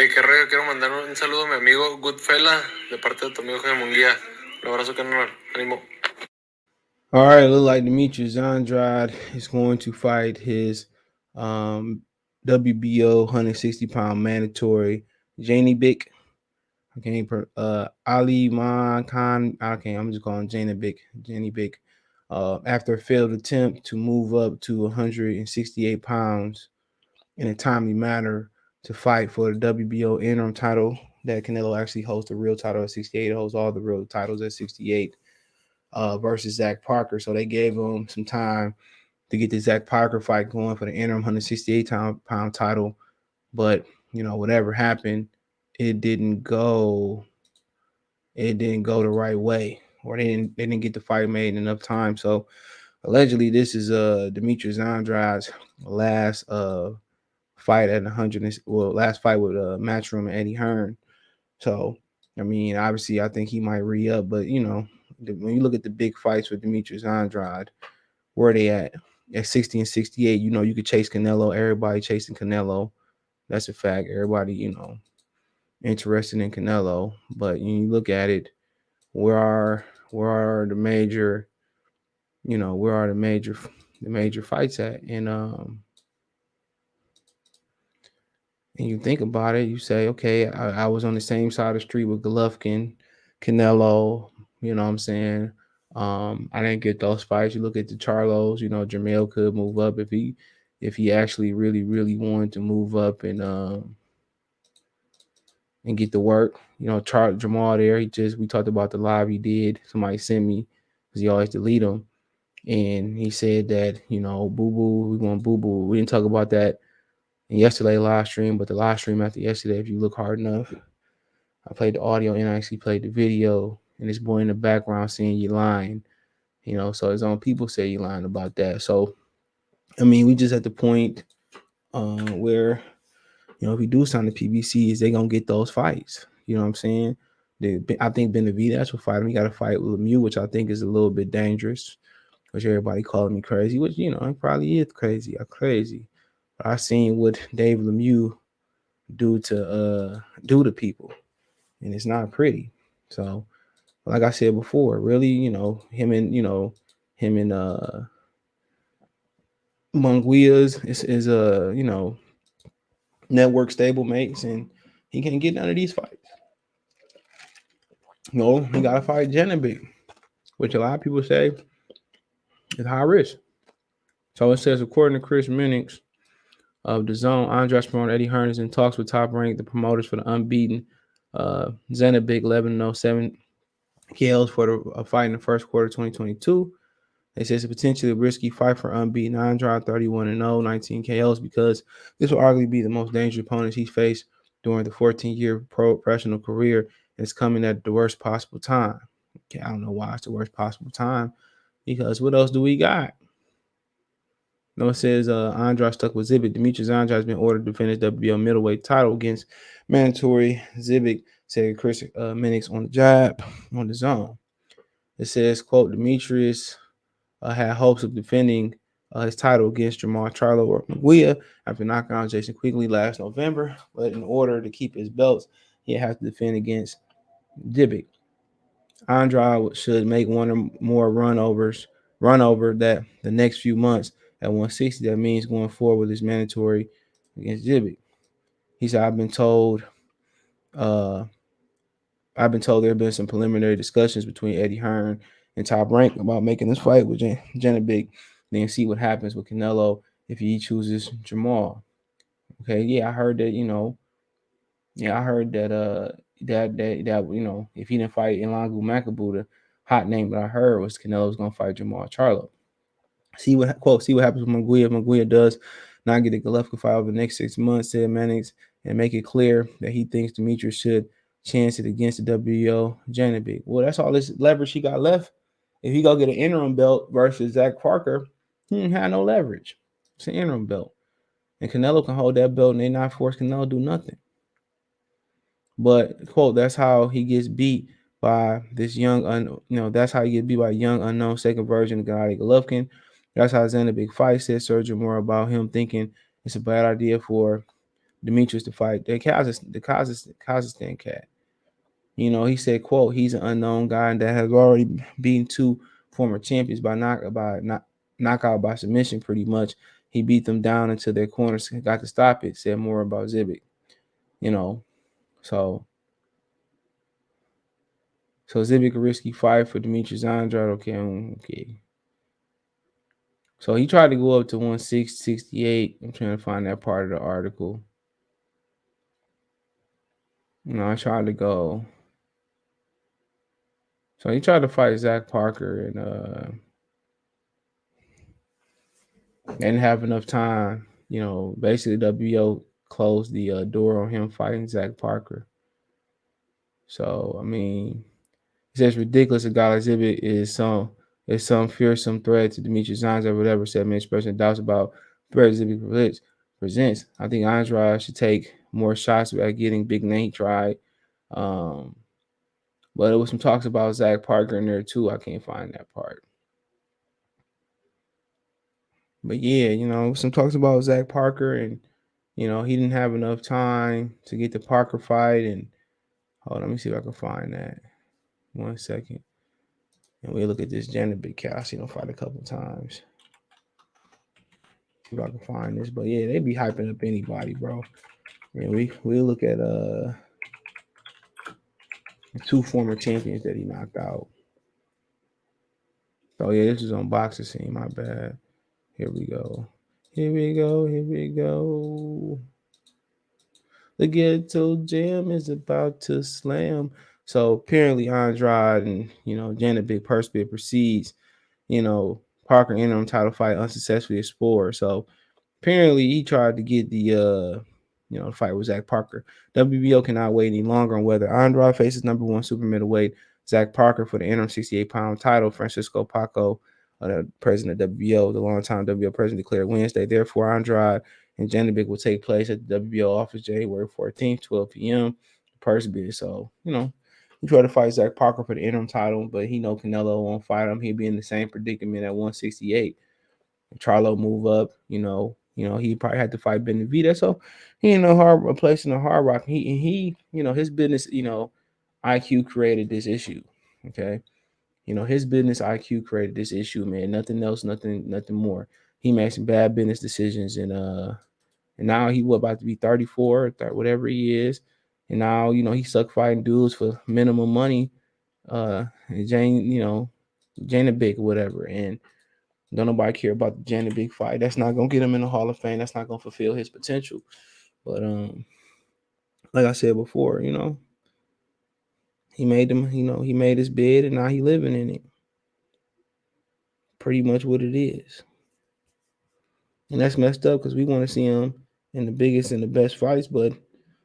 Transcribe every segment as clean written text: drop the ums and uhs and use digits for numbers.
Qué rollo, quiero mandar un saludo a mi amigo Goodfella de parte de tu amigo Jaime Munguía. Un abrazo, carnal. Ánimo. All right, look like Demetrius Andrade is going to fight his WBO 160-pound mandatory Zhanibek. Okay, Ali Man Khan. Okay, I'm just calling Zhanibek. Zhanibek. After a failed attempt to move up to 168 pounds in a timely manner to fight for the WBO interim title, that Canelo actually holds the real title at 68. It holds all the real titles at 68. Versus Zach Parker. So they gave him some time to get the Zach Parker fight going for the interim 168-pound title. But whatever happened, it didn't go. It didn't go the right way, or they didn't get the fight made in enough time. So allegedly, this is Demetrius Andrade's last fight at 100. Well, last fight with Matchroom and Eddie Hearn. So I mean, obviously, I think he might re up, but when you look at the big fights with Demetrius Andrade, where are they at 60 and 68? You could chase Canelo. Everybody chasing Canelo. That's a fact. Everybody, interested in Canelo. But you look at it, where are where are the major, where are the major fights at? And you think about it, you say, okay, I was on the same side of the street with Golovkin, Canelo, you know what I'm saying? I didn't get those fights. You look at the Charlos, Jamel could move up if he actually really, really wanted to move up and get to work. Jamal there, we talked about the live he did. Somebody sent me because he always delete them. And he said that, boo boo, we want boo boo. We didn't talk about that in yesterday live stream, but the live stream after yesterday, if you look hard enough, I played the audio and I actually played the video, and this boy in the background saying you lying. So his own people say you lying about that. So I mean, we just at the point where if we do sign the PBCs, they gonna get those fights. You know what I'm saying? I think Benavidez will fight him. He got to fight with Lemieux, which I think is a little bit dangerous. Which everybody calling me crazy, which it probably is crazy. I'm crazy. But I seen what Dave Lemieux do to people, and it's not pretty. So, like I said before, really, him and Munguia's is network stable mates, and he can't get none of these fights. No, he got to fight Zhanibek, which a lot of people say is high risk. So it says, according to Chris Minix of the Zone, Andres promoter Eddie Hearn is in talks with top-ranked the promoters for the unbeaten Zhanibek 1107 KOs for a fight in the first quarter of 2022. They say it's a potentially risky fight for unbeaten Andrade, 31-0, 19 KOs, because this will arguably be the most dangerous opponents he's faced during the 14-year professional career, and it's coming at the worst possible time. Okay, I don't know why it's the worst possible time, because what else do we got? No, it says Andrade stuck with Zibik. Demetrius Andrade has been ordered to finish WBO middleweight title against mandatory Zibik, said Chris Minix on the job on the Zone. It says, quote, Demetrius had hopes of defending his title against Jamal Charlo or Munguia after knocking out Jason Quigley last November. But in order to keep his belts, he has to defend against Zibik. Andrade should make one or more run over that the next few months at 160. That means going forward with his mandatory against Zibik. He said, uh, I've been told there have been some preliminary discussions between Eddie Hearn and Top Rank about making this fight with Zhanibek, then see what happens with Canelo if he chooses Jamal. Okay, yeah, I heard that. I heard that. If he didn't fight Ilangu Makabu, the hot name that I heard was Canelo's gonna fight Jamal Charlo. See what happens with Munguia. If Munguia does not get a Golovkin fight over the next 6 months, said Mannix, and make it clear that he thinks Demetrius should chance it against the WBO Zhanibek. Well, that's all this leverage he got left. If he go get an interim belt versus Zach Parker, he didn't have no leverage. It's an interim belt. And Canelo can hold that belt and they not force Canelo to do nothing. But quote, that's how he gets beat by this that's how he gets beat by a young unknown second version of Gennady Golovkin. That's how Zhanibek fight, said Sergio more about him thinking it's a bad idea for Demetrius to fight the Kazakhstan cat. He said, "quote He's an unknown guy that has already beaten two former champions knockout by submission. Pretty much, he beat them down into their corners, got to stop it." Said more about Zibik. You know, so Zibik a risky fight for Demetrius Andrade. Okay. So he tried to go up to 168. I'm trying to find that part of the article. I tried to go. So he tried to fight Zach Parker, and didn't have enough time. Basically WBO closed the door on him fighting Zach Parker. So I mean, he says ridiculous. A guy like Zibit is some fearsome threat to Demetrius Andrade or whatever. Said many expressing doubts about threat Zibit presents. I think Andrade should take more shots at getting big name. He tried. But there was some talks about Zach Parker in there too. I can't find that part. But yeah, some talks about Zach Parker, and he didn't have enough time to get the Parker fight. And hold on, let me see if I can find that. 1 second. And we look at this Zhanibek cat. I seen him fight a couple times. See if I can find this. But yeah, they be hyping up anybody, bro. And we look at two former champions that he knocked out. So yeah, this is on Boxer Scene. My bad. Here we go. The Ghetto Jam is about to slam. So apparently Andrade and Zhanibek Perspit proceeds. Parker interim title fight unsuccessfully explored. So apparently he tried to get the fight with Zach Parker. WBO cannot wait any longer on whether Andrade faces number one super middleweight Zach Parker for the interim 68-pound title. Francisco Paco, the president of WBO, the longtime WBO president, declared Wednesday. Therefore, Andrade and Zhanibek will take place at the WBO office January 14th, 12 p.m. Purse bid. So, he tried to fight Zach Parker for the interim title, but he know Canelo won't fight him. He'll be in the same predicament at 168. Charlo move up, he probably had to fight Benavidez. So he in a hard place in the Hard Rock. He his business, IQ created this issue. Okay. His business IQ created this issue, man. Nothing else, nothing more. He made some bad business decisions, and now he about to be 34, whatever he is. And now, he suck fighting dudes for minimum money. Zhanibek or whatever. And don't nobody care about the Zhanibek fight. That's not gonna get him in the Hall of Fame. That's not gonna fulfill his potential. But like I said before, he made them. He made his bed, and now he living in it. Pretty much what it is, and that's messed up because we want to see him in the biggest and the best fights. But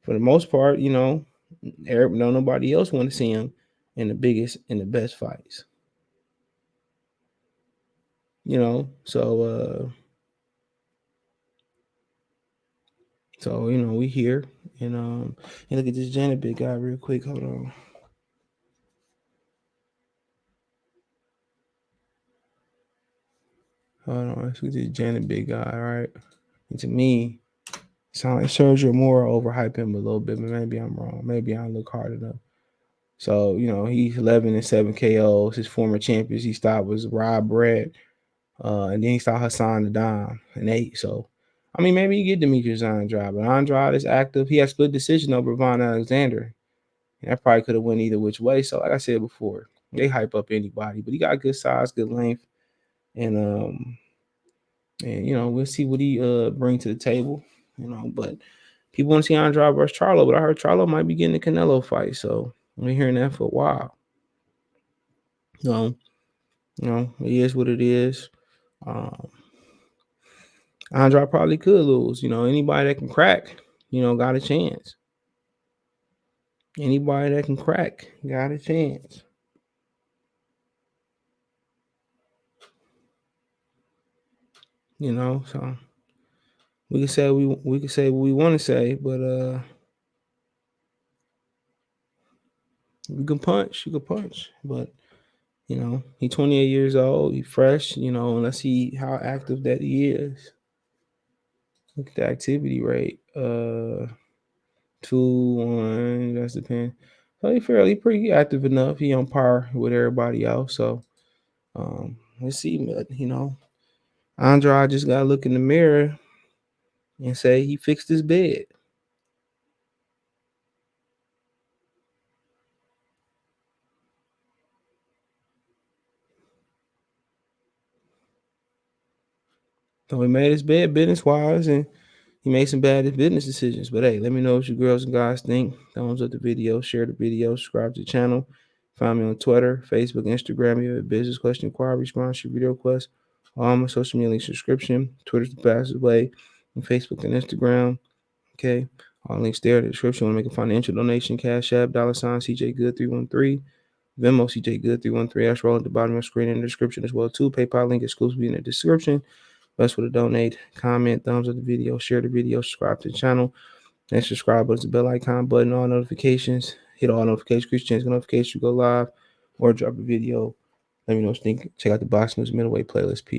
for the most part, nobody else want to see him in the biggest and the best fights. So we here, and look at this Zhanibek guy real quick. Hold on. Hold on, let's get this Zhanibek guy, all right? And to me, sound like Sergio Mora overhyped him a little bit, but maybe I'm wrong. Maybe I don't look hard enough. So, he's 11-7 KOs. His former champions he stopped was Rob Brett, and then he stopped Hassan the Dom and 8. So, I mean, maybe you get Demetrius Andrade, but Andrade is active. He has split decision over Von Alexander. And that probably could have went either which way. So, like I said before, they hype up anybody, but he got good size, good length, and we'll see what he bring to the table. But people want to see Andrade versus Charlo, but I heard Charlo might be getting the Canelo fight, so I've been hearing that for a while. It is what it is. Andrade probably could lose. Anybody that can crack, got a chance. Anybody that can crack got a chance. So we can say we can say what we want to say, but you can punch, but he's 28 years old, he's fresh, and let's see how active that he is. Look at the activity rate. 2-1. That's the pin. So he pretty active enough. He on par with everybody else. So let's see. But Andrade just gotta look in the mirror and say he fixed his bed. So he made his bed business wise, and he made some bad business decisions. But hey, let me know what you girls and guys think. Thumbs up the video, share the video, subscribe to the channel. Find me on Twitter, Facebook, Instagram. If you have a business question, inquiry, sponsorship, video request, all my social media links subscription. Twitter's the fastest way, and Facebook and Instagram. Okay. All links there in the description. Want to make a financial donation, Cash App, $ CJ Good 313. Venmo CJ Good 313. That's roll at the bottom of the screen in the description as well too. PayPal link exclusively in the description. Best way to donate, comment, thumbs up the video, share the video, subscribe to the channel, and subscribe button, the bell icon button, all notifications. Hit all notifications, increase chance of notifications, go live or drop a video. Let me know what you think. Check out the Box News Middleweight playlist. Peace.